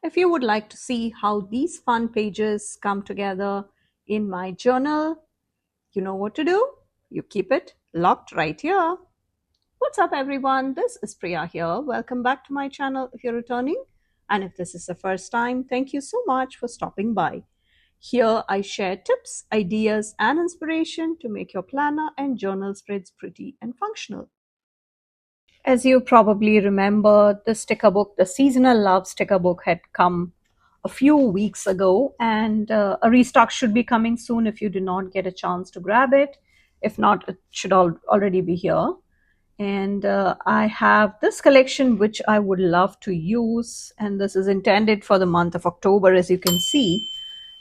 If you would like to see how these fun pages come together in my journal, you know what to do. You keep it locked right here. What's up, everyone? This is Priya here. Welcome back to my channel if you're returning. And if this is the first time, thank you so much for stopping by. Here I share tips, ideas, and inspiration to make your planner and journal spreads pretty and functional. As you probably remember, the sticker book, the Seasonal Love sticker book, had come a few weeks ago, and a restock should be coming soon if you did not get a chance to grab it. If not, it should already be here. And I have this collection which I would love to use, and this is intended for the month of October, as you can see.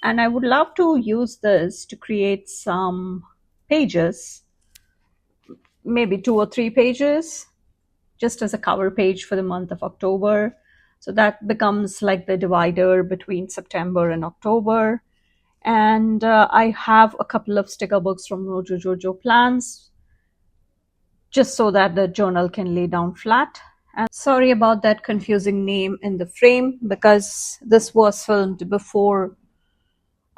And I would love to use this to create some pages, maybe 2 or 3 pages, just as a cover page for the month of October. So that becomes like the divider between September and October. And I have a couple of sticker books from Mojo Jojo Plans, just so that the journal can lay down flat. And sorry about that confusing name in the frame, because this was filmed before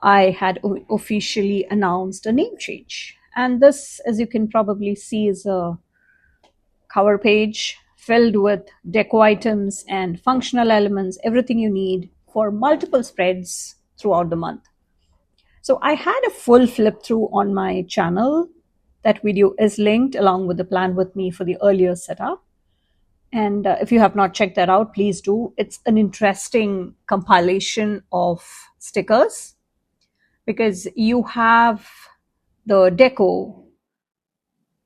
I had officially announced a name change. And this, as you can probably see, is a cover page filled with deco items and functional elements, everything you need for multiple spreads throughout the month. So I had a full flip through on my channel. That video is linked along with the plan with me for the earlier setup. And if you have not checked that out, please do. It's an interesting compilation of stickers, because you have the deco,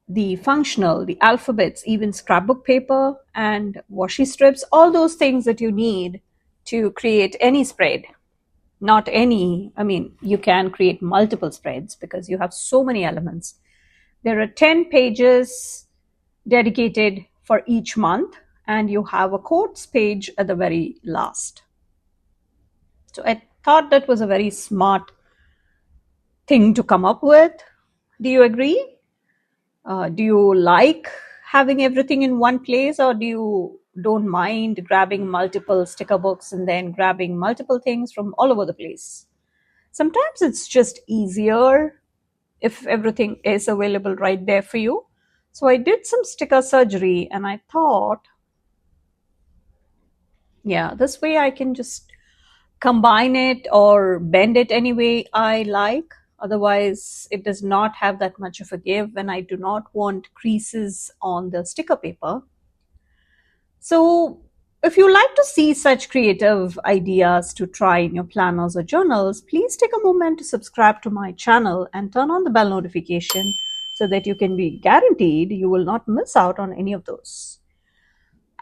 the functional, the alphabets, even scrapbook paper and washi strips, all those things that you need to create any spread. Not any, I mean, you can create multiple spreads because you have so many elements. There are 10 pages dedicated for each month, and you have a quotes page at the very last. So I thought that was a very smart thing to come up with. Do you agree? Do you like having everything in one place, or do you don't mind grabbing multiple sticker books and then grabbing multiple things from all over the place? Sometimes it's just easier if everything is available right there for you. So I did some sticker surgery, and I thought, yeah, this way I can just combine it or bend it any way I like. Otherwise, it does not have that much of a give, and I do not want creases on the sticker paper. So if you like to see such creative ideas to try in your planners or journals, please take a moment to subscribe to my channel and turn on the bell notification so that you can be guaranteed you will not miss out on any of those.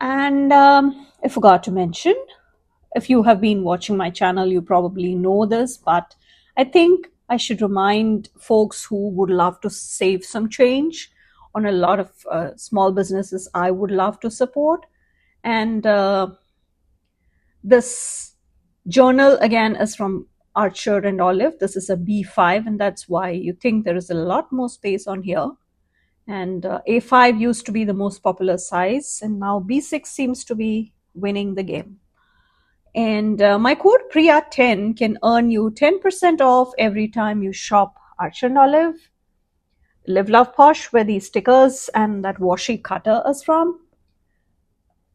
And I forgot to mention, if you have been watching my channel, you probably know this, but I think I should remind folks who would love to save some change on a lot of small businesses I would love to support. And this journal again is from Archer and Olive. This is a B5, and that's why you think there is a lot more space on here. And A5 used to be the most popular size, and now B6 seems to be winning the game. And my code Priya10 can earn you 10% off every time you shop Archer and Olive. Live Love Posh, where these stickers and that washi cutter is from.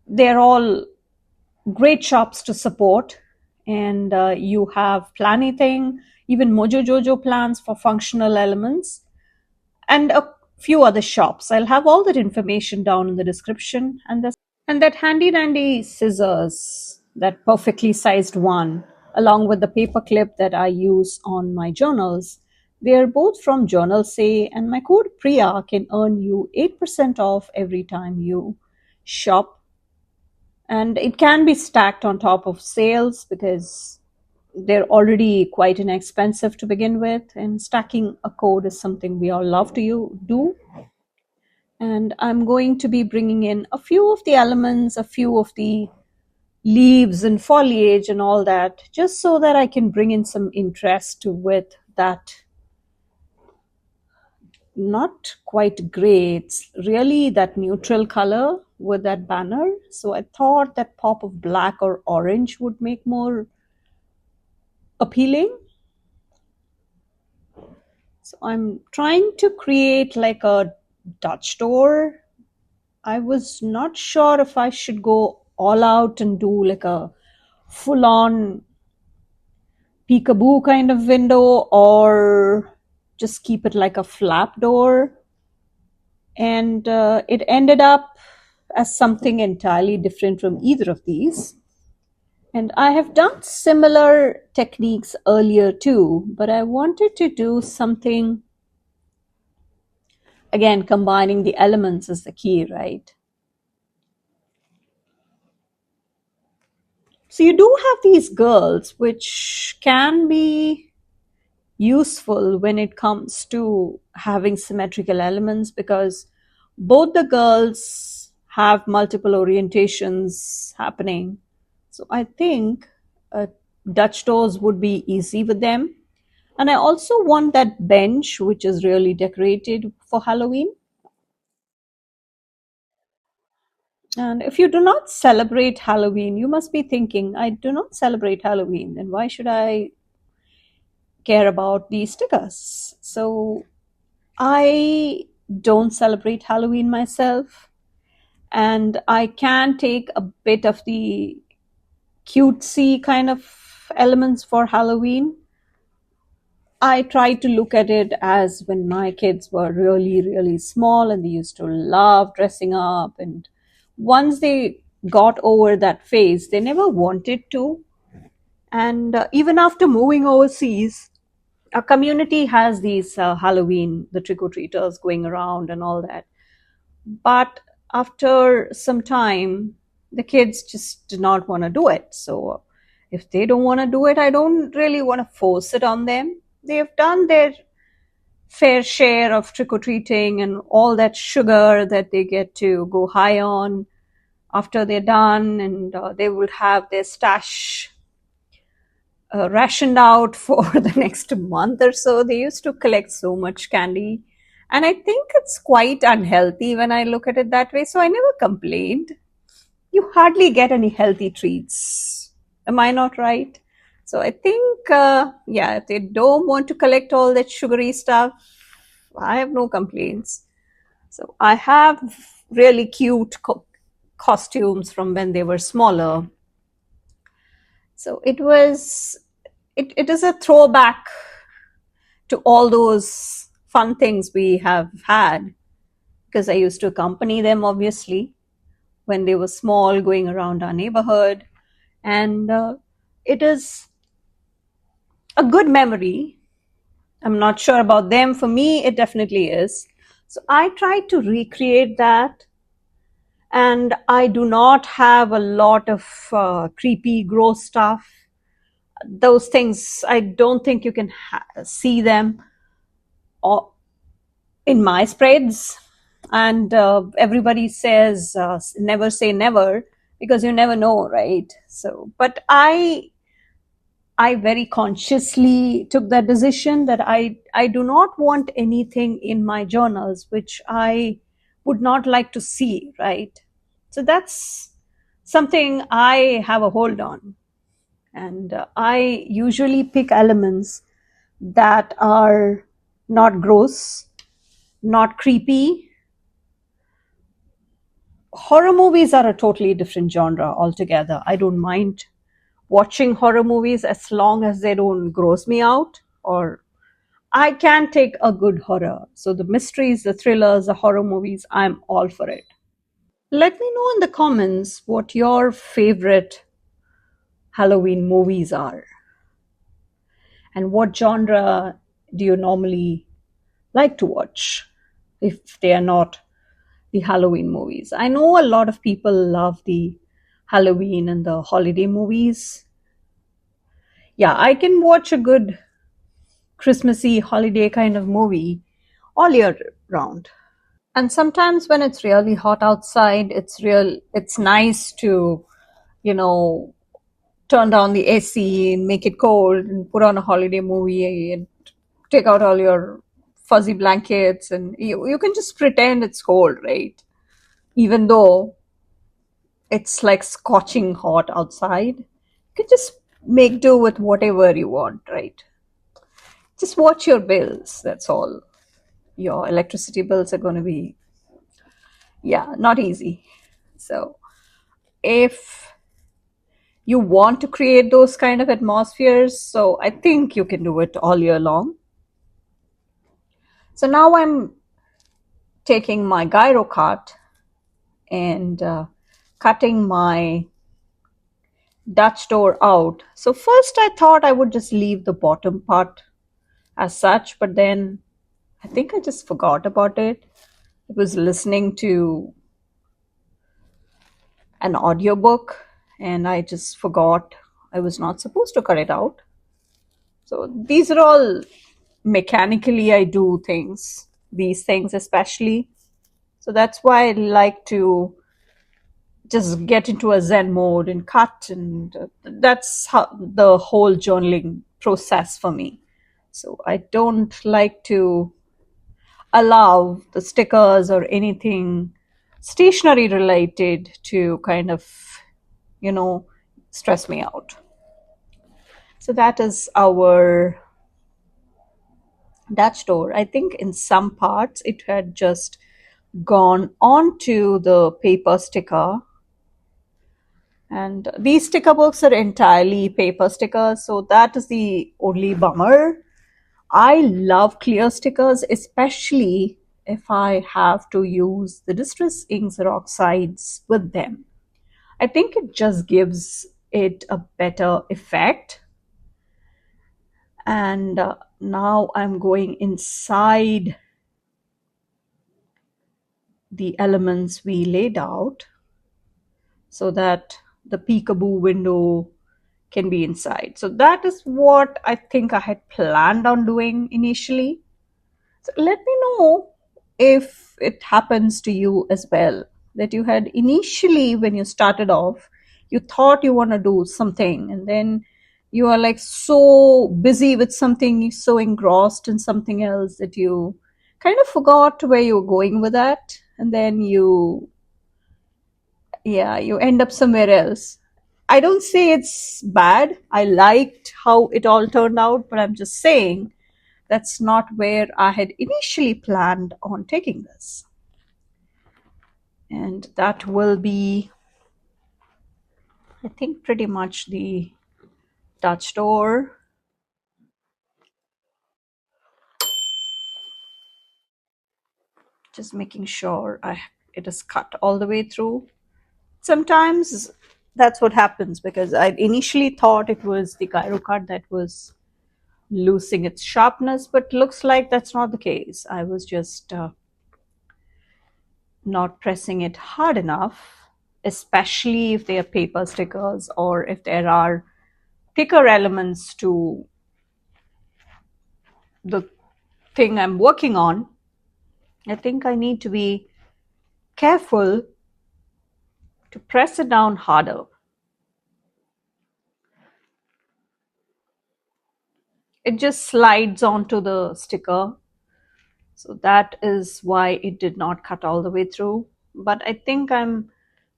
They're all great shops to support. And you have Planything, even Mojo Jojo Plans for functional elements, and a few other shops. I'll have all that information down in the description. And that handy dandy scissors, that perfectly sized one, along with the paper clip that I use on my journals, they are both from Journal Say, and my code Priya can earn you 8% off every time you shop. And it can be stacked on top of sales because they're already quite inexpensive to begin with, and stacking a code is something we all love to do. And I'm going to be bringing in a few of the elements, a few of the leaves and foliage and all that, just so that I can bring in some interest with that. Not quite gray, it's really that neutral color with that banner. So I thought that pop of black or orange would make more appealing. So I'm trying to create like a Dutch door. I was not sure if I should go all out and do like a full on peekaboo kind of window or just keep it like a flap door. And it ended up as something entirely different from either of these. And I have done similar techniques earlier too, but I wanted to do something, again, combining the elements is the key, right? So you do have these girls, which can be useful when it comes to having symmetrical elements, because both the girls have multiple orientations happening. So I think Dutch doors would be easy with them. And I also want that bench, which is really decorated for Halloween. And if you do not celebrate Halloween, you must be thinking, I do not celebrate Halloween, then why should I care about these stickers? So I don't celebrate Halloween myself, and I can take a bit of the cutesy kind of elements for Halloween. I try to look at it as when my kids were really, really small and they used to love dressing up. And once they got over that phase, they never wanted to. And even after moving overseas, our community has these Halloween, the trick or treaters going around and all that. But after some time, the kids just did not want to do it. So if they don't want to do it, I don't really want to force it on them. They've done their fair share of trick or treating and all that sugar that they get to go high on after they're done, and they will have their stash rationed out for the next month or so. They used to collect so much candy, and I think it's quite unhealthy when I look at it that way. So I never complained. You hardly get any healthy treats. Am I not right? So I think, yeah, if they don't want to collect all that sugary stuff, I have no complaints. So I have really cute costumes from when they were smaller. So it is a throwback to all those fun things we have had, because I used to accompany them, obviously, when they were small, going around our neighborhood. And it is a good memory. I'm not sure about them. For me, it definitely is. So I tried to recreate that. And I do not have a lot of creepy, gross stuff. Those things, I don't think you can see them in my spreads. And everybody says never say never, because you never know, right? So, but I very consciously took that decision that I do not want anything in my journals which I would not like to see, right? So that's something I have a hold on. And I usually pick elements that are not gross, not creepy. Horror movies are a totally different genre altogether. I don't mind watching horror movies as long as they don't gross me out, or I can take a good horror. So the mysteries, the thrillers, the horror movies, I'm all for it. Let me know in the comments what your favorite Halloween movies are, and what genre do you normally like to watch if they are not the Halloween movies. I know a lot of people love the Halloween and the holiday movies. Yeah, I can watch a good Christmassy holiday kind of movie all year round. And sometimes when it's really hot outside, it's nice to, you know, turn down the AC and make it cold and put on a holiday movie and take out all your fuzzy blankets, and you can just pretend it's cold, right? Even though it's like scorching hot outside. You can just make do with whatever you want, right? Just watch your bills, that's all. Your electricity bills are going to be, yeah, not easy. So if you want to create those kind of atmospheres, so I think you can do it all year long. So now I'm taking my gyro cart and cutting my Dutch door out. So first I thought I would just leave the bottom part as such, but then I think I just forgot about it. I was listening to an audiobook and I just forgot I was not supposed to cut it out. So these are all mechanically I do things, these things especially. So that's why I like to just get into a Zen mode and cut, and that's how the whole journaling process for me. So I don't like to allow the stickers or anything stationery related to kind of, you know, stress me out. So that is our Dutch door. I think in some parts it had just gone onto the paper sticker, and these sticker books are entirely paper stickers, so that is the only bummer. I love clear stickers, especially if I have to use the Distress Ink Xerox sides with them. I think it just gives it a better effect. And now I'm going inside the elements we laid out so that the peekaboo window can be inside. So that is what I think I had planned on doing initially. So let me know if it happens to you as well, that you had initially, when you started off, you thought you want to do something, and then you are like so busy with something, so engrossed in something else that you kind of forgot where you were going with that, and then you end up somewhere else. I don't say it's bad. I liked how it all turned out, but I'm just saying that's not where I had initially planned on taking this. And that will be, I think, pretty much the Dutch door. Just making sure it is cut all the way through. Sometimes that's what happens because I initially thought it was the gyro cut that was losing its sharpness, but looks like that's not the case. I was just not pressing it hard enough, especially if they are paper stickers or if there are thicker elements to the thing I'm working on. I think I need to be careful to press it down harder. It just slides onto the sticker. So that is why it did not cut all the way through. But I think I'm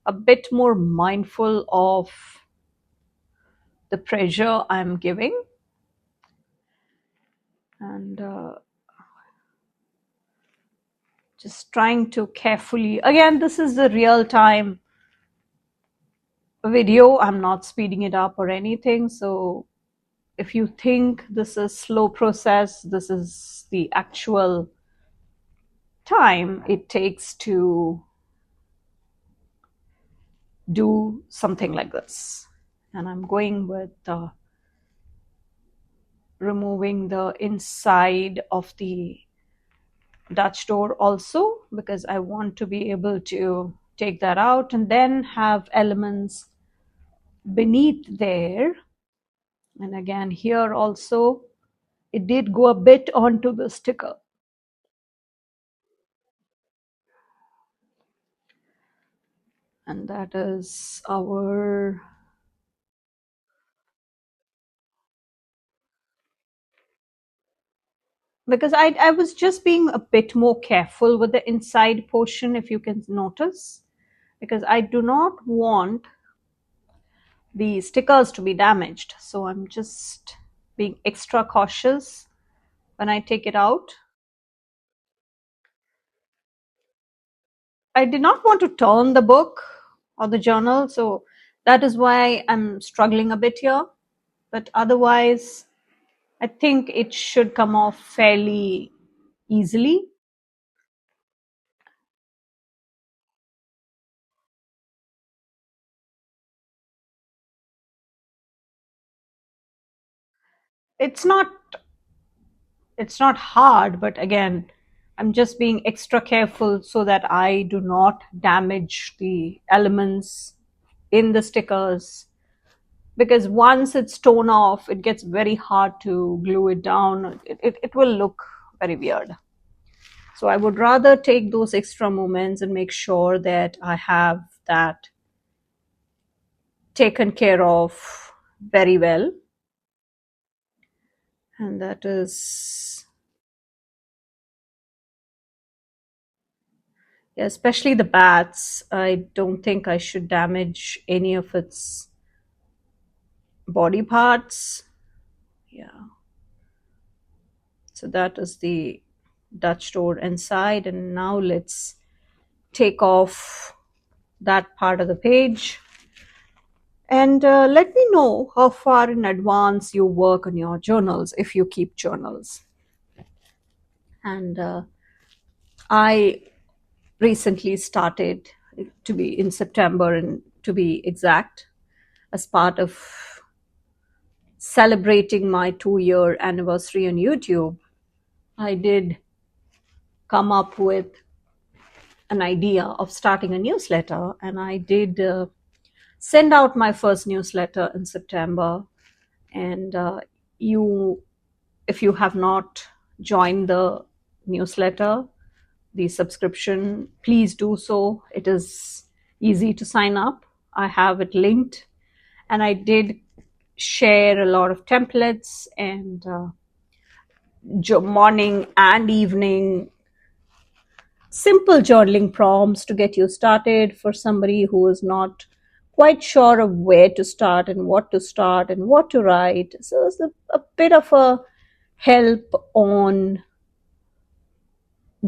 a bit more mindful of the pressure I'm giving. And just trying to carefully, again, this is the real time video. I'm not speeding it up or anything. So if you think this is slow process, this is the actual time it takes to do something like this. And I'm going with removing the inside of the Dutch door also, because I want to be able to take that out and then have elements beneath there. And again, here also, it did go a bit onto the sticker. And that is our, because I was just being a bit more careful with the inside portion, if you can notice, because I do not want the stickers to be damaged. So I'm just being extra cautious when I take it out. I did not want to turn the book or the journal, so that is why I'm struggling a bit here. But otherwise, I think it should come off fairly easily. It's not it's not hard, but again, I'm just being extra careful so that I do not damage the elements in the stickers, because once it's torn off, it gets very hard to glue it down. It will look very weird. So I would rather take those extra moments and make sure that I have that taken care of very well. And that is, yeah, especially the bats. I don't think I should damage any of its body parts. Yeah. So that is the Dutch door inside. And now let's take off that part of the page. And let me know how far in advance you work on your journals, if you keep journals. And I recently started, to be in September and to be exact, as part of celebrating my 2-year anniversary on YouTube, I did come up with an idea of starting a newsletter, and I did send out my first newsletter in September. And you, if you have not joined the newsletter, the subscription, please do so. It is easy to sign up. I have it linked, and I did share a lot of templates and morning and evening simple journaling prompts to get you started for somebody who is not quite sure of where to start and what to write. So it's a bit of a help on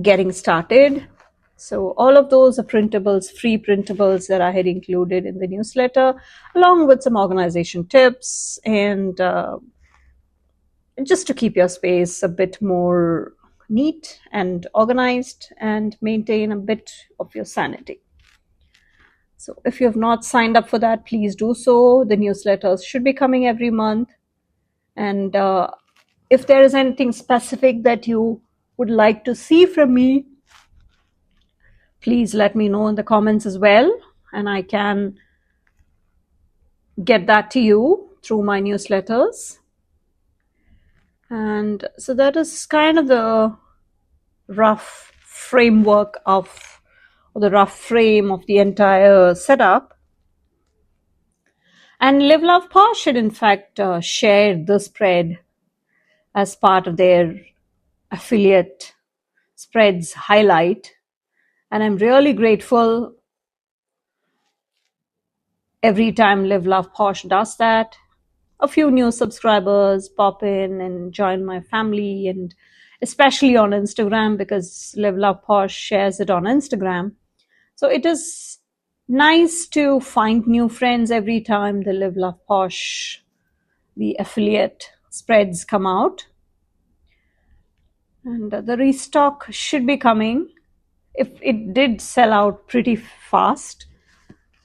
getting started. So all of those are printables, free printables that I had included in the newsletter, along with some organization tips and just to keep your space a bit more neat and organized and maintain a bit of your sanity. So if you have not signed up for that, please do so. The newsletters should be coming every month. And if there is anything specific that you would like to see from me, please let me know in the comments as well, and I can get that to you through my newsletters. And so that is kind of the rough framework of, or the rough frame of the entire setup. And Live Love Posh should in fact share the spread as part of their affiliate spreads highlight. And I'm really grateful every time Live Love Posh does that. A few new subscribers pop in and join my family, and especially on Instagram, because Live Love Posh shares it on Instagram. So it is nice to find new friends every time the Live Love Posh, the affiliate spreads come out. And the restock should be coming. If it did sell out pretty fast,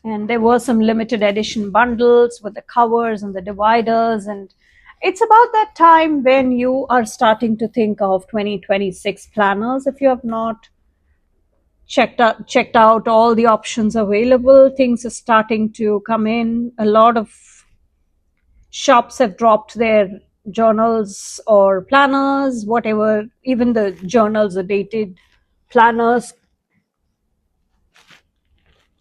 and there were some limited edition bundles with the covers and the dividers, and it's about that time when you are starting to think of 2026 planners. If you have not checked out all the options available, things are starting to come in. A lot of shops have dropped their journals or planners, whatever. Even the journals, the dated planners,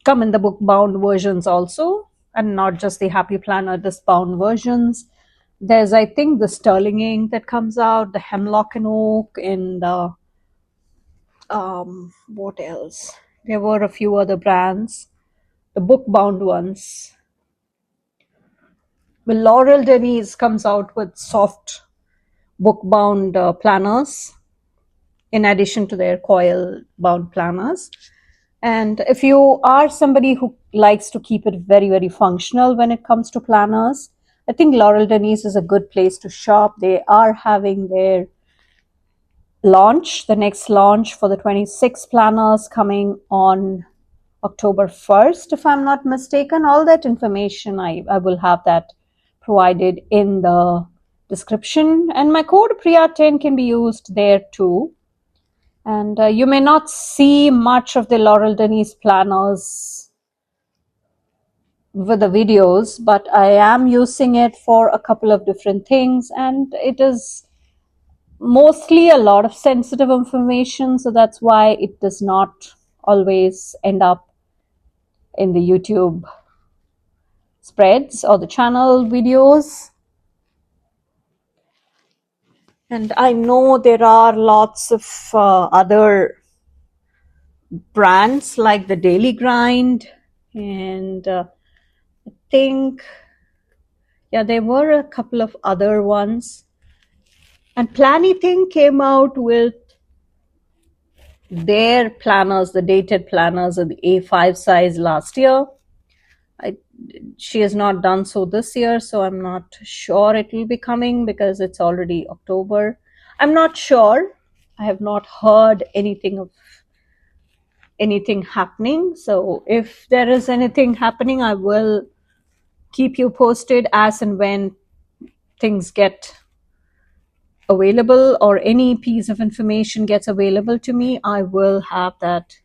come in the book bound versions also, and not just the happy planner disc bound versions. There's, I think, the sterling ink that comes out, the hemlock and oak, and what else? There were a few other brands. the book bound ones. Well, Laurel Denise comes out with soft book bound planners in addition to their coil bound planners. And if you are somebody who likes to keep it very, very functional when it comes to planners, I think Laurel Denise is a good place to shop. They are having their launch, the next launch for the 26 planners coming on October 1st, if I'm not mistaken. All that information, I will have that provided in the description. And my code Priya10 can be used there too. And you may not see much of the Laurel Denise planners with the videos, but I am using it for a couple of different things, and it is mostly a lot of sensitive information, so that's why it does not always end up in the YouTube spreads or the channel videos. And I know there are lots of other brands like the Daily Grind, and I think, yeah, there were a couple of other ones. And Planything came out with their planners, the dated planners of the A5 size last year. She has not done so this year, so I'm not sure it will be coming because it's already October. I'm not sure. I have not heard anything of anything happening. So if there is anything happening, I will keep you posted as and when things get available or any piece of information gets available to me. I will have that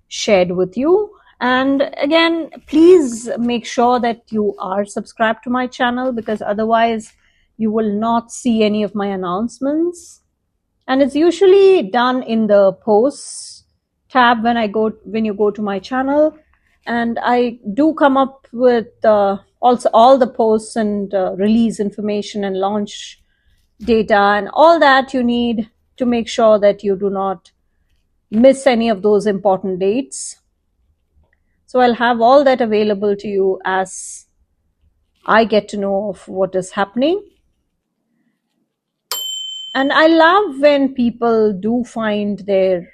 shared with you. And again, please make sure that you are subscribed to my channel, because otherwise you will not see any of my announcements. And it's usually done in the posts tab when you go to my channel. And I do come up with also all the posts and release information and launch data and all that you need to make sure that you do not miss any of those important dates. So I'll have all that available to you as I get to know of what is happening. And I love when people do find their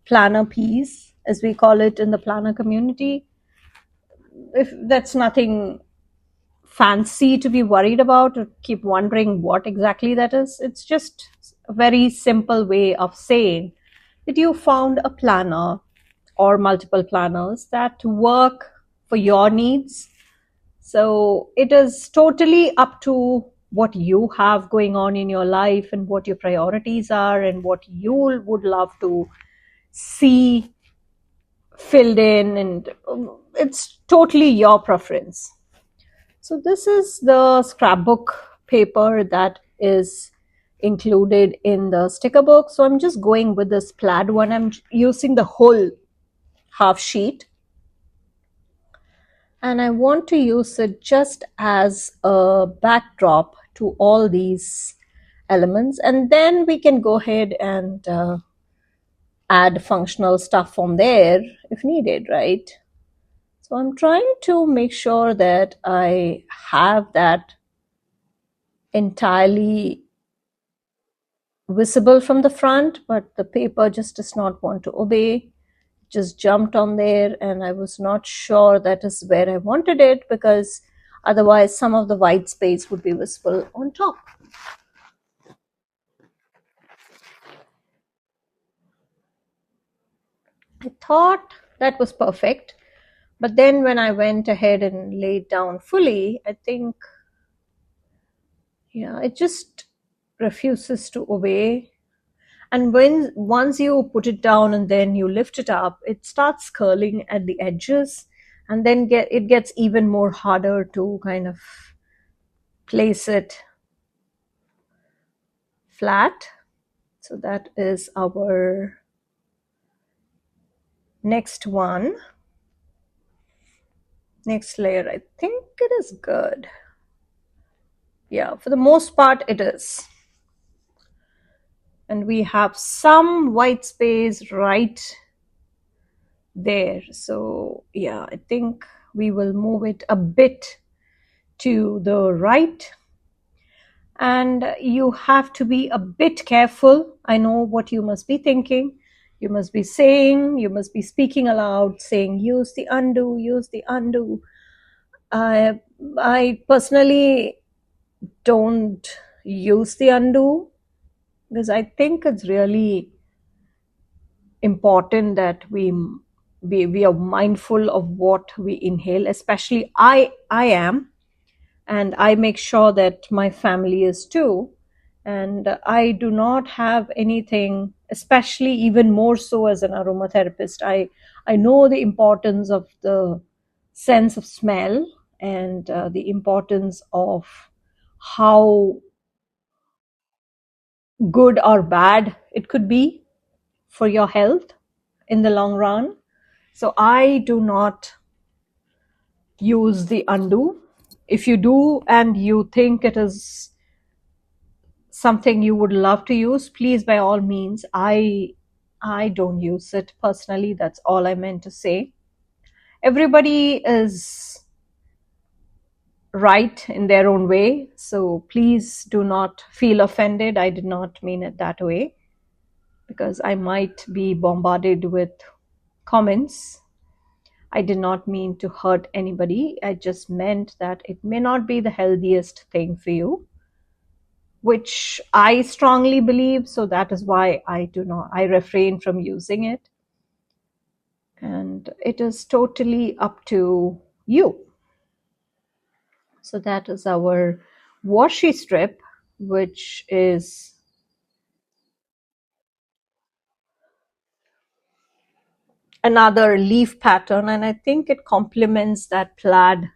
planner piece, as we call it in the planner community. If that's nothing fancy to be worried about or keep wondering what exactly that is, it's just a very simple way of saying that you found a planner or multiple planners that work for your needs. So it is totally up to what you have going on in your life and what your priorities are and what you would love to see filled in, and it's totally your preference. So this is the scrapbook paper that is included in the sticker book. So I'm just going with this plaid one. I'm using the whole half sheet, and I want to use it just as a backdrop to all these elements, and then we can go ahead and add functional stuff from there if needed, right? So I'm trying to make sure that I have that entirely visible from the front, but the paper just does not want to obey. Just jumped on there, and I was not sure that is where I wanted it, because otherwise some of the white space would be visible on top. I thought that was perfect, but then when I went ahead and laid down fully, I think, yeah, it just refuses to obey. And once you put it down and then you lift it up, it starts curling at the edges, and then it gets even more harder to kind of place it flat. So that is our next one. Next layer, I think it is good. Yeah, for the most part it is. And we have some white space right there. So yeah, I think we will move it a bit to the right. And you have to be a bit careful. I know what you must be thinking. You must be saying, you must be speaking aloud, saying, use the undo, use the undo. I personally don't use the undo because I think it's really important that we are mindful of what we inhale. Especially I am, and I make sure that my family is too. And I do not have anything, especially even more so as an aromatherapist. I know the importance of the sense of smell, and the importance of how good or bad it could be for your health in the long run. So I do not use the undo. If you do and you think it is something you would love to use, please, by all means. I don't use it personally. That's all I meant to say. Everybody is right in their own way, so please do not feel offended. I did not mean it that way, because I might be bombarded with comments. I did not mean to hurt anybody. I just meant that it may not be the healthiest thing for you, which I strongly believe. So that is why I refrain from using it. And it is totally up to you. So that is our washi strip, which is another leaf pattern. And I think it complements that plaid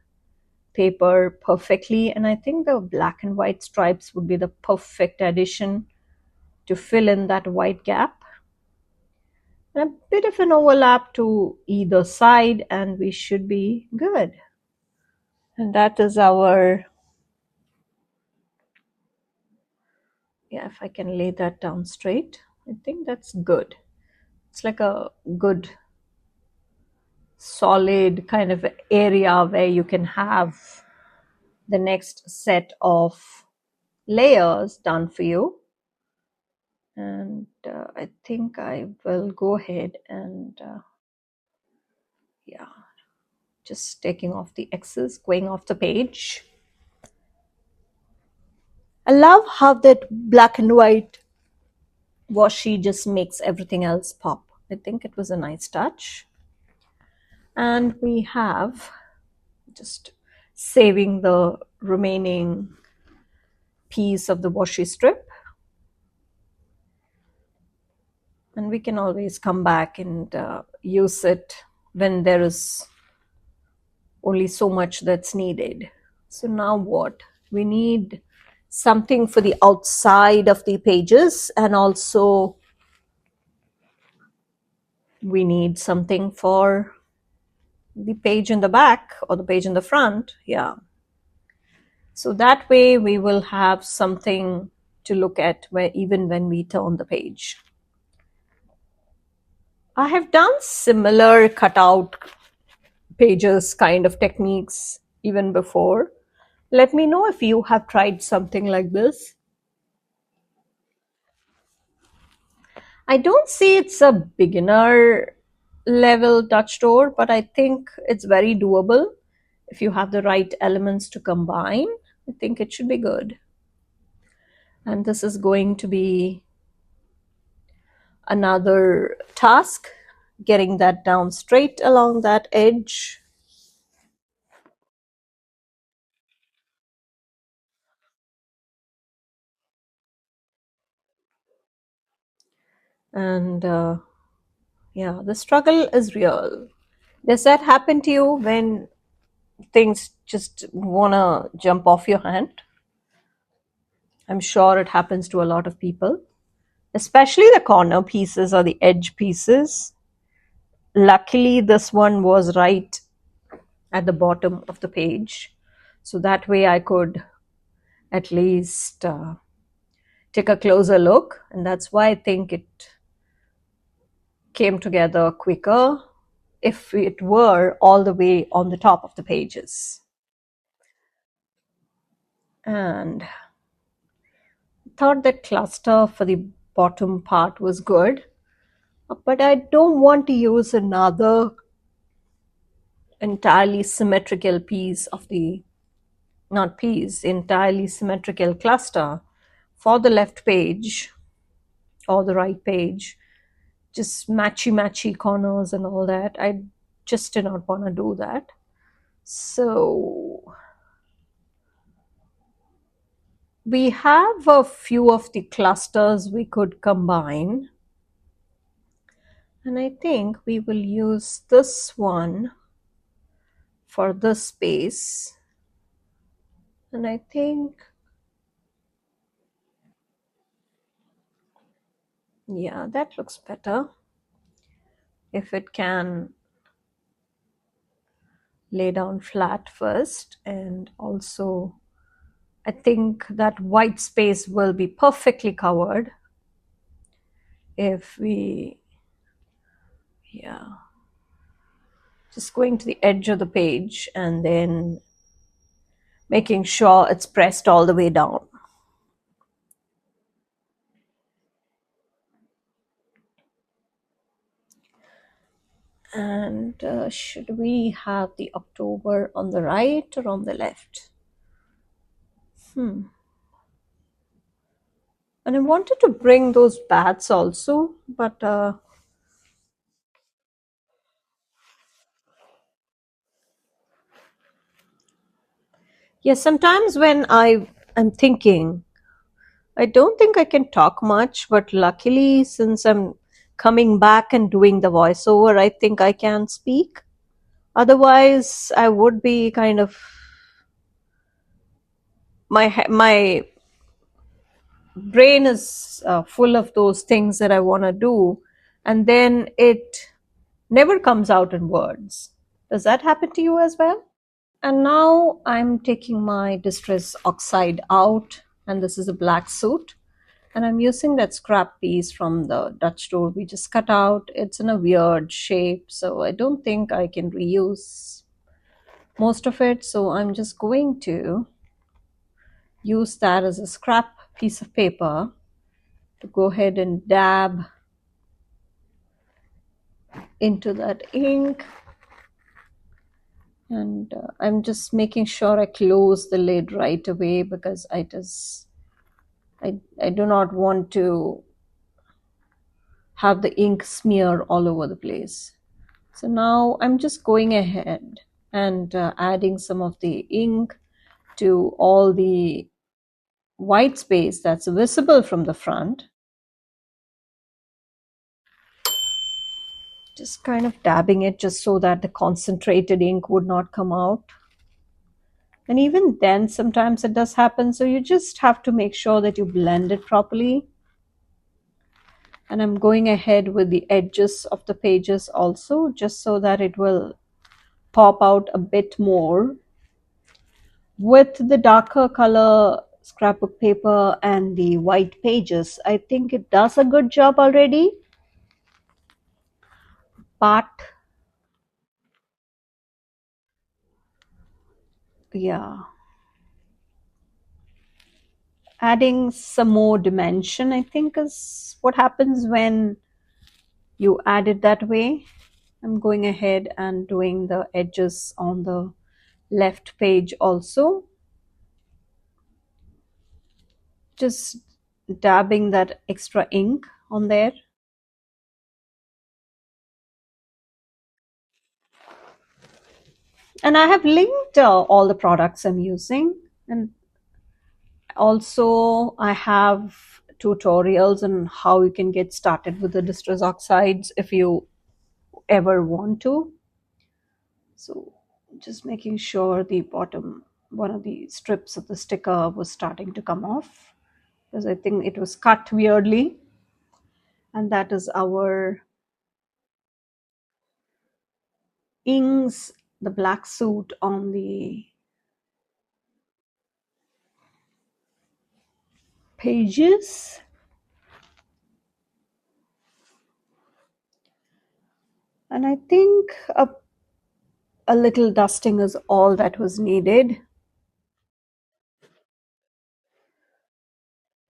paper perfectly. And I think the black and white stripes would be the perfect addition to fill in that white gap. And a bit of an overlap to either side, and we should be good. And that is our, yeah, if I can lay that down straight, I think that's good. It's like a good solid kind of area where you can have the next set of layers done for you. And I think I will go ahead and yeah, just taking off the excess, going off the page. I love how that black and white washi just makes everything else pop. I think it was a nice touch. And we have just saving the remaining piece of the washi strip. And we can always come back and use it when there is only so much that's needed. So now what? We need something for the outside of the pages, and also we need something for the page in the back or the page in the front. Yeah. So that way we will have something to look at where even when we turn the page. I have done similar cutout pages kind of techniques even before. Let me know if you have tried something like this. I don't see it's a beginner level touch tour, but I think it's very doable. If you have the right elements to combine, I think it should be good. And this is going to be another task, getting that down straight along that edge. And yeah, the struggle is real. Does that happen to you when things just wanna jump off your hand? I'm sure it happens to a lot of people, especially the corner pieces or the edge pieces. Luckily, this one was right at the bottom of the page, so that way I could at least take a closer look, and that's why I think it came together quicker. if it were all the way on the top of the pages. And thought that cluster for the bottom part was good, but I don't want to use another entirely symmetrical piece of the, not piece, entirely symmetrical cluster for the left page or the right page, just matchy corners and all that. I just did not want to do that. So we have a few of the clusters we could combine, and I think we will use this one for this space, and I think, yeah, that looks better. If it can lay down flat first, and also I think that white space will be perfectly covered if we, yeah, just going to the edge of the page and then making sure it's pressed all the way down. And should we have the October on the right or on the left? And I wanted to bring those bats also, but yes, sometimes when I'm thinking, I don't think I can talk much, but luckily, since I'm coming back and doing the voiceover, I think I can speak. Otherwise, I would be kind of, my brain is full of those things that I want to do, and then it never comes out in words. Does that happen to you as well? And now I'm taking my distress oxide out, and this is a black suit. And I'm using that scrap piece from the Dutch door we just cut out. It's in a weird shape, so I don't think I can reuse most of it. So I'm just going to use that as a scrap piece of paper to go ahead and dab into that ink. And I'm just making sure I close the lid right away because I do not want to have the ink smear all over the place. So now I'm just going ahead and adding some of the ink to all the white space that's visible from the front. Just kind of dabbing it just so that the concentrated ink would not come out. And even then, sometimes it does happen. So you just have to make sure that you blend it properly. And I'm going ahead with the edges of the pages also, just so that it will pop out a bit more. With the darker color scrapbook paper and the white pages, I think it does a good job already. But yeah, adding some more dimension, I think, is what happens when you add it that way. I'm going ahead and doing the edges on the left page also. Just dabbing that extra ink on there. And I have linked all the products I'm using, and also I have tutorials on how you can get started with the distress oxides if you ever want to. So just making sure the bottom one of the strips of the sticker was starting to come off because I think it was cut weirdly. And that is our Ing's, the black suit on the pages. And I think a little dusting is all that was needed.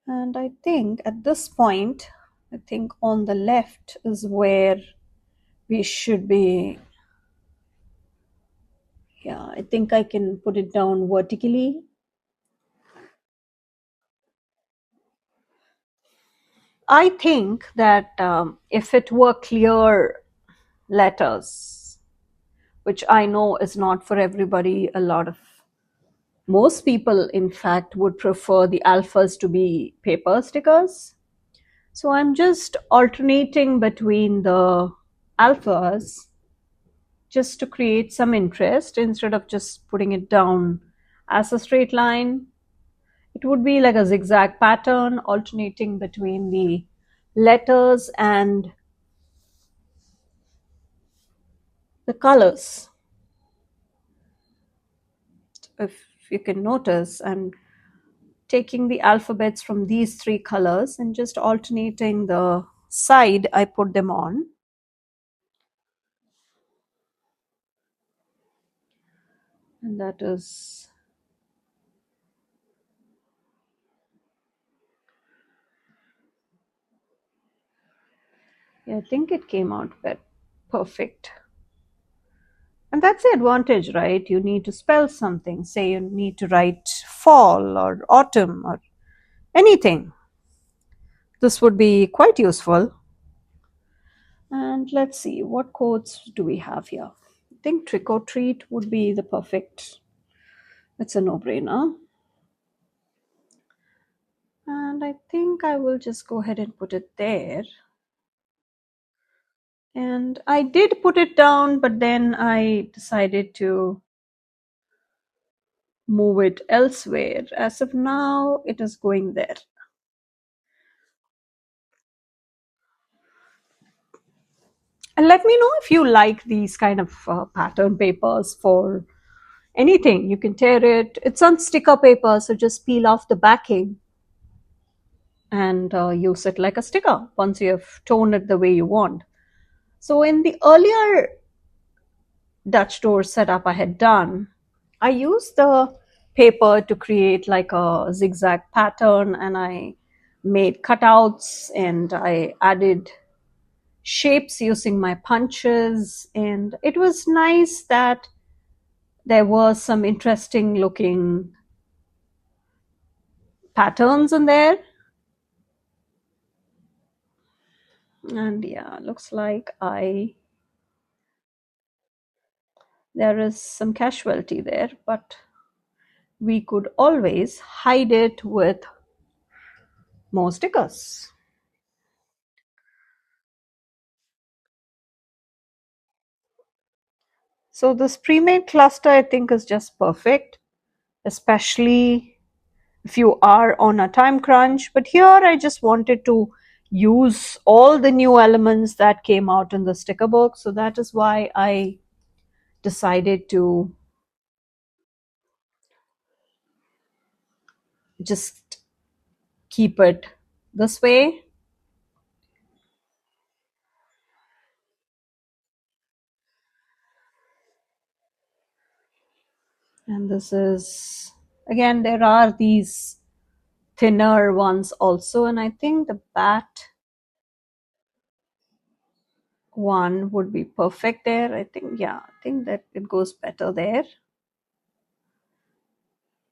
And I think at this point, I think on the left is where we should be. Yeah, I think I can put it down vertically. I think that if it were clear letters, which I know is not for everybody, most people, in fact, would prefer the alphas to be paper stickers. So I'm just alternating between the alphas just to create some interest instead of just putting it down as a straight line. It would be like a zigzag pattern alternating between the letters and the colors. If you can notice, I'm taking the alphabets from these three colors and just alternating the side I put them on. And that is, yeah, I think it came out perfect. And that's the advantage, right? You need to spell something. Say you need to write fall or autumn or anything. This would be quite useful. And let's see, what codes do we have here? I think trick or treat would be the perfect. It's a no-brainer. And I think I will just go ahead and put it there. And I did put it down, but then I decided to move it elsewhere. As of now, it is going there. And let me know if you like these kind of pattern papers for anything. You can tear it. It's on sticker paper, so just peel off the backing and use it like a sticker once you have torn it the way you want. So in the earlier Dutch door setup I had done, I used the paper to create like a zigzag pattern, and I made cutouts and I added shapes using my punches, and it was nice that there was some interesting looking patterns in there. And yeah, looks like there is some casualty there, but we could always hide it with more stickers. So this pre-made cluster I think is just perfect, especially if you are on a time crunch. But here I just wanted to use all the new elements that came out in the sticker book. So that is why I decided to just keep it this way. And this is, again, there are these thinner ones also. And I think the bat one would be perfect there. I think, yeah, I think that it goes better there. I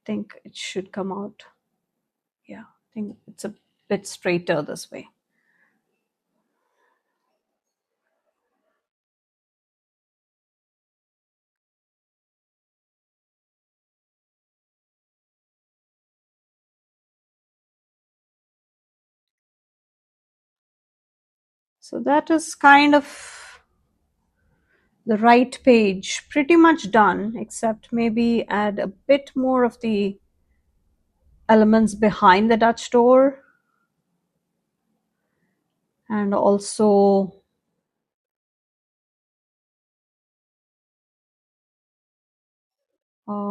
think it should come out. Yeah, I think it's a bit straighter this way. So that is kind of the right page, pretty much done, except maybe add a bit more of the elements behind the Dutch door. And also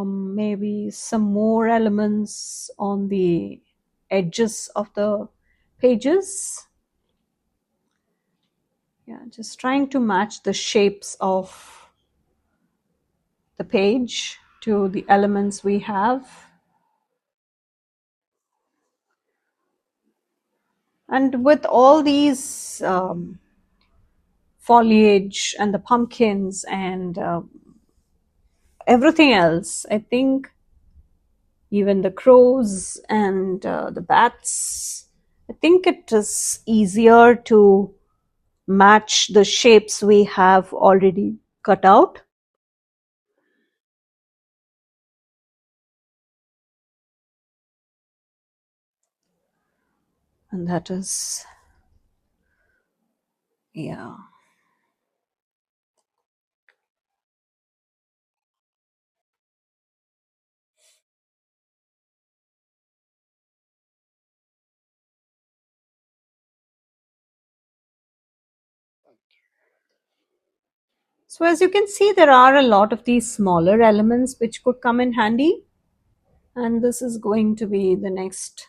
maybe some more elements on the edges of the pages. Yeah, just trying to match the shapes of the page to the elements we have. And with all these foliage and the pumpkins and everything else, I think even the crows and the bats, I think it is easier to match the shapes we have already cut out. And that is, yeah. So as you can see, there are a lot of these smaller elements which could come in handy. And this is going to be the next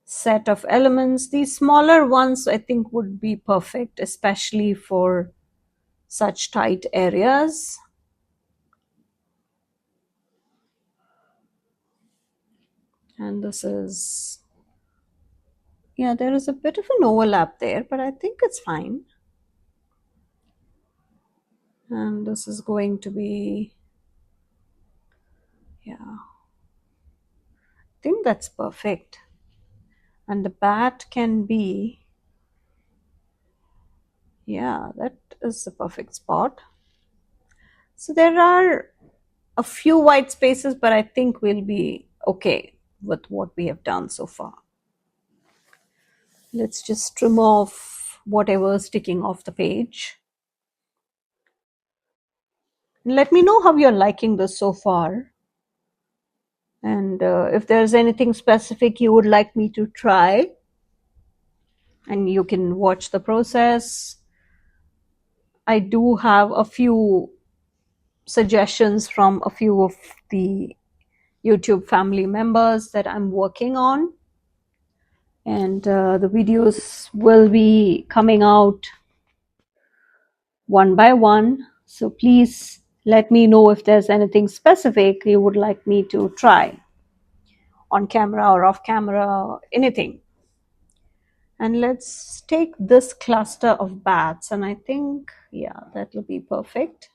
set of elements. These smaller ones I think would be perfect, especially for such tight areas. And this is, yeah, there is a bit of an overlap there, but I think it's fine. And this is going to be, yeah, I think that's perfect. And the bat can be, yeah, that is the perfect spot. So there are a few white spaces, but I think we'll be okay with what we have done so far. Let's just trim off whatever is sticking off the page. Let me know how you're liking this so far. And if there's anything specific you would like me to try, and you can watch the process. I do have a few suggestions from a few of the YouTube family members that I'm working on. And the videos will be coming out one by one. So please let me know if there's anything specific you would like me to try on camera or off camera, anything. And let's take this cluster of bats, and I think, yeah, that will be perfect.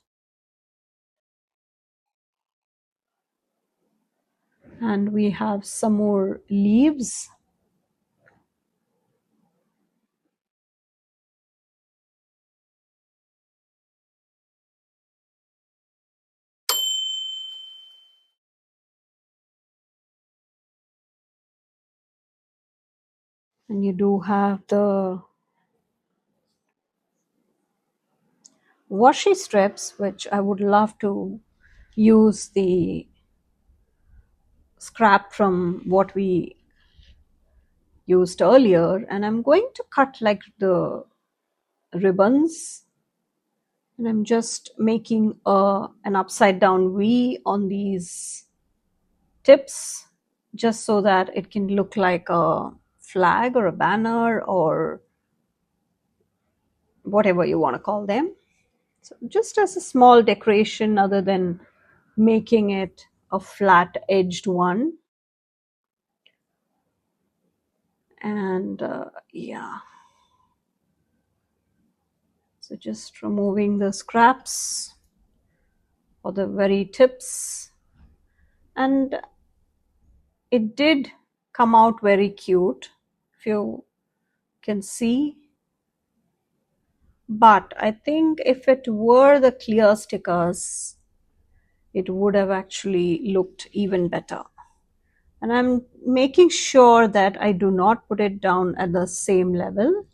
And we have some more leaves. And you do have the washi strips, which I would love to use the scrap from what we used earlier. And I'm going to cut like the ribbons. And I'm just making an upside down V on these tips, just so that it can look like a flag or a banner or whatever you want to call them. So just as a small decoration, other than making it a flat edged one. And yeah, so just removing the scraps or the very tips. And it did come out very cute, if you can see. But I think if it were the clear stickers, it would have actually looked even better. And I'm making sure that I do not put it down at the same level.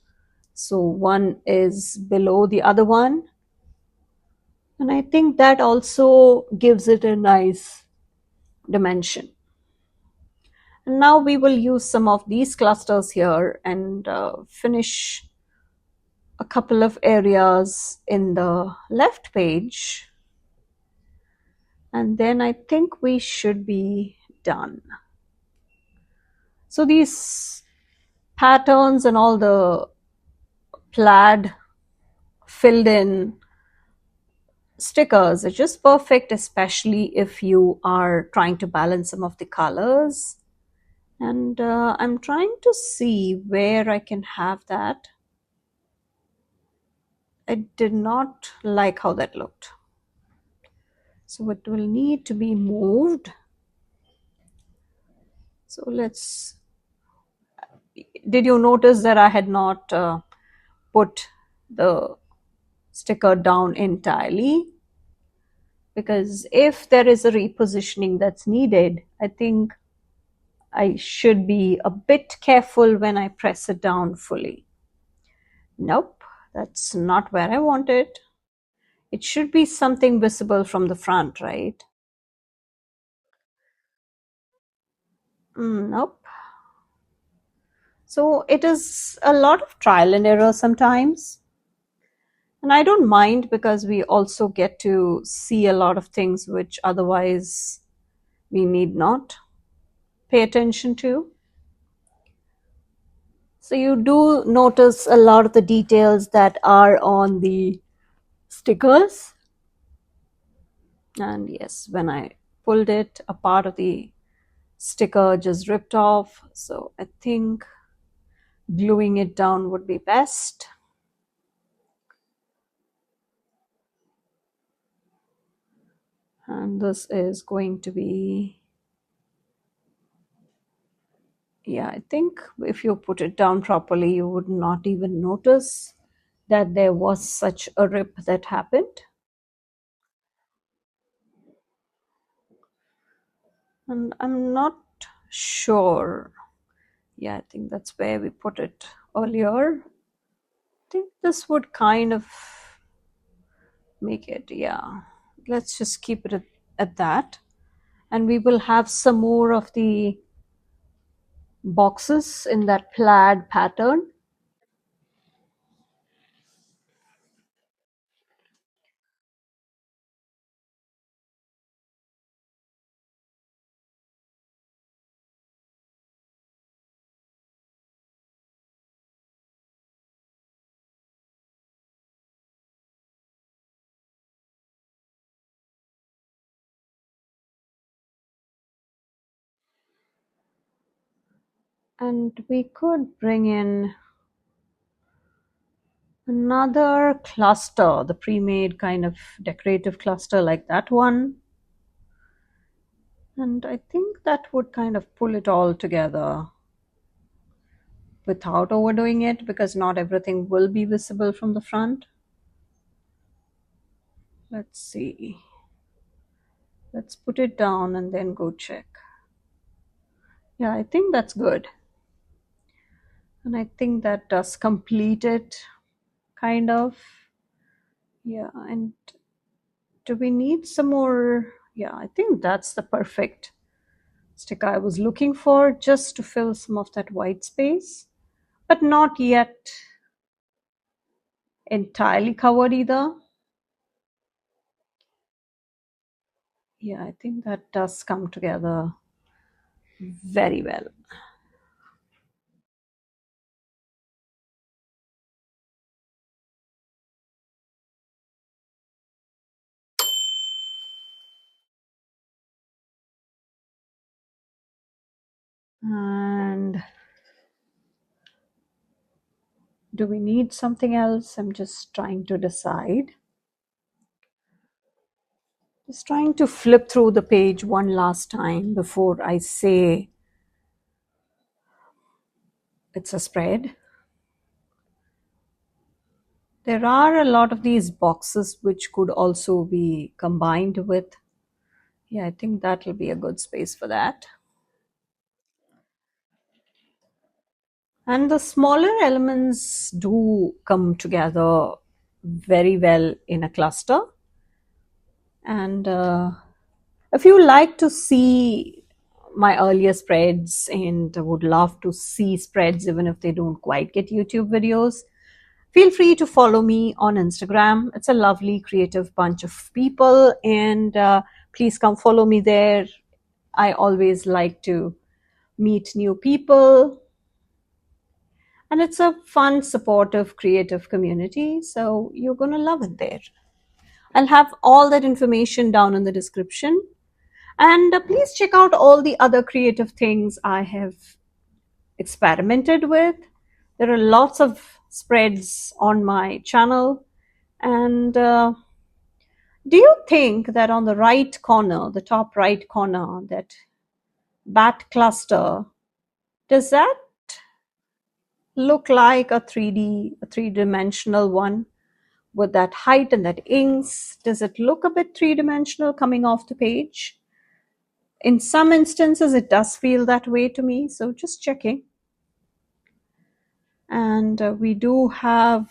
So one is below the other one. And I think that also gives it a nice dimension. And now we will use some of these clusters here and finish a couple of areas in the left page. And then I think we should be done. So these patterns and all the plaid filled in stickers are just perfect, especially if you are trying to balance some of the colors. And I'm trying to see where I can have that. I did not like how that looked. So it will need to be moved. So did you notice that I had not put the sticker down entirely? Because if there is a repositioning that's needed, I think I should be a bit careful when I press it down fully. Nope, that's not where I want it. It should be something visible from the front, right? Nope. So it is a lot of trial and error sometimes. And I don't mind because we also get to see a lot of things which otherwise we need not pay attention to. So you do notice a lot of the details that are on the stickers. And yes, when I pulled it, a part of the sticker just ripped off. So I think gluing it down would be best. And this is going to be, yeah, I think if you put it down properly, you would not even notice that there was such a rip that happened. And I'm not sure. Yeah, I think that's where we put it earlier. I think this would kind of make it, yeah. Let's just keep it at that. And we will have some more of the boxes in that plaid pattern. And we could bring in another cluster, the pre-made kind of decorative cluster like that one. And I think that would kind of pull it all together without overdoing it, because not everything will be visible from the front. Let's see. Let's put it down and then go check. Yeah, I think that's good. And I think that does complete it, kind of. Yeah, and do we need some more? Yeah, I think that's the perfect sticker I was looking for, just to fill some of that white space, but not yet entirely covered either. Yeah, I think that does come together very well. And do we need something else? I'm just trying to decide. Just trying to flip through the page one last time before I say it's a spread. There are a lot of these boxes which could also be combined with. Yeah, I think that will be a good space for that. And the smaller elements do come together very well in a cluster. And if you like to see my earlier spreads and would love to see spreads even if they don't quite get YouTube videos, feel free to follow me on Instagram. It's a lovely creative bunch of people, and please come follow me there. I always like to meet new people. And it's a fun, supportive, creative community, so you're going to love it there. I'll have all that information down in the description. And please check out all the other creative things I have experimented with. There are lots of spreads on my channel. And do you think that on the right corner, the top right corner, that bat cluster, does that look like a 3D, a three-dimensional one with that height and that inks? Does it look a bit three-dimensional coming off the page? In some instances, it does feel that way to me, so just checking. And we do have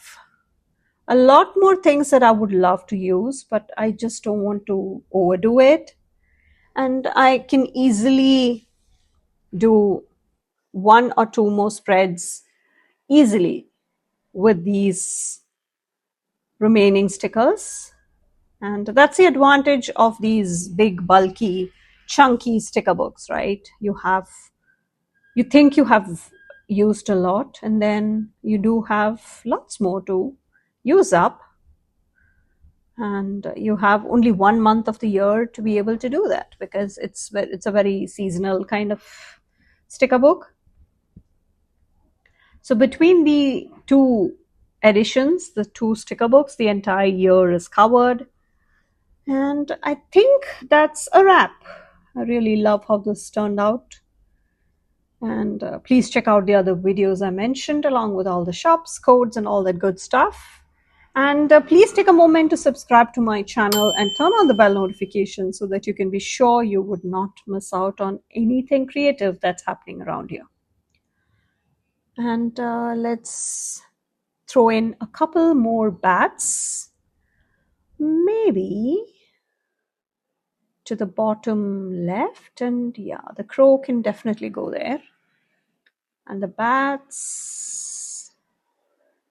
a lot more things that I would love to use, but I just don't want to overdo it. And I can easily do one or two more spreads easily with these remaining stickers. And that's the advantage of these big, bulky, chunky sticker books, right? You think you have used a lot, and then you do have lots more to use up. And you have only 1 month of the year to be able to do that, because it's a very seasonal kind of sticker book. So between the two editions, the two sticker books, the entire year is covered. And I think that's a wrap. I really love how this turned out. And please check out the other videos I mentioned, along with all the shops, codes, and all that good stuff. And please take a moment to subscribe to my channel and turn on the bell notification so that you can be sure you would not miss out on anything creative that's happening around here. And let's throw in a couple more bats, maybe to the bottom left. And yeah, the crow can definitely go there. And the bats,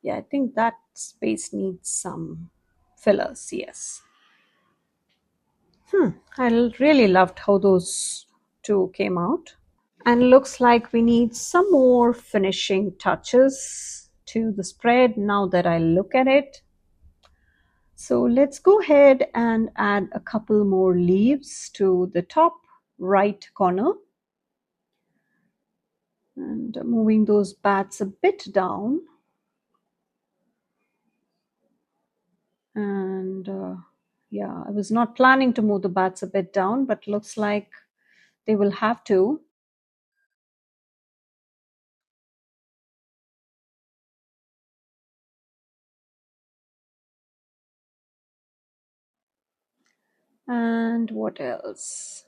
yeah, I think that space needs some fillers, yes. I really loved how those two came out. And looks like we need some more finishing touches to the spread now that I look at it. So let's go ahead and add a couple more leaves to the top right corner. And moving those bats a bit down. And yeah, I was not planning to move the bats a bit down, but looks like they will have to. And what else?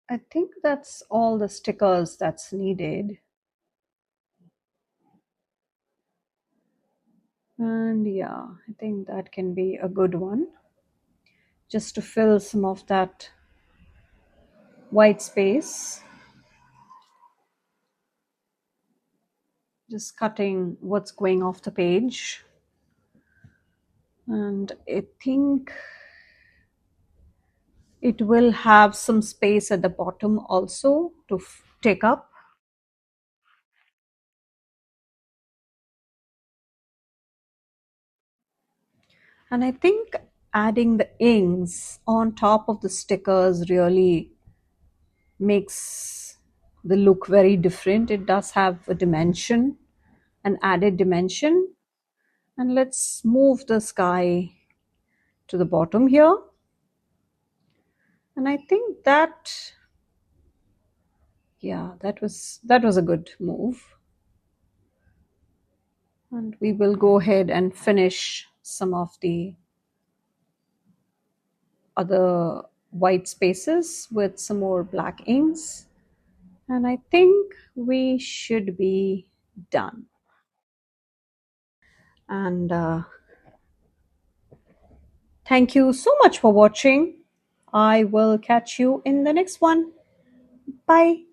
I think that's all the stickers that's needed. And yeah, I think that can be a good one, just to fill some of that white space. Just cutting what's going off the page. And I think it will have some space at the bottom also to take up. And I think adding the inks on top of the stickers really makes the look very different. It does have a dimension, an added dimension. And let's move the sky to the bottom here. And I think that, yeah, that was a good move. And we will go ahead and finish some of the other white spaces with some more black inks. And I think we should be done. And thank you so much for watching. I will catch you in the next one. Bye.